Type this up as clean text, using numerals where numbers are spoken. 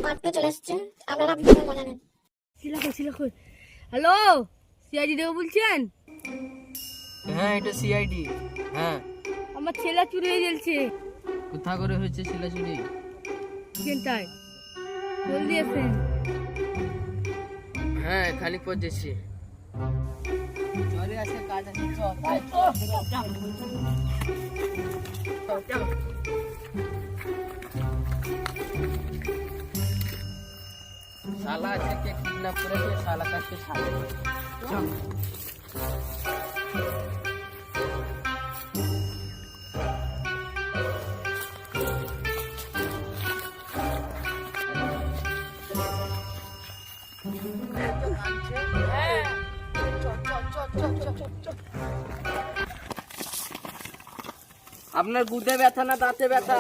মারতে চলে এসছে, আপনারা ভিডিওটা মজা নেন। হ্যালো, সিআইডি থেকে বলছেন? হ্যাঁ, এটা সিআইডি। হ্যাঁ, আমার ছেলে চুরি হয়ে গেছে। কোথা করে হয়েছে ছেলে চুরি? কেনটায়? জলদি আসেন। হ্যাঁ, খালি পৌঁছেছি। চলে আসে, কাজ আছে। শালা আছে কে কিডন্যাপ করেছে, শালা কাছে ছাড়ে। চল। আপনার গুদে ব্যথা না দাঁতে ব্যথা?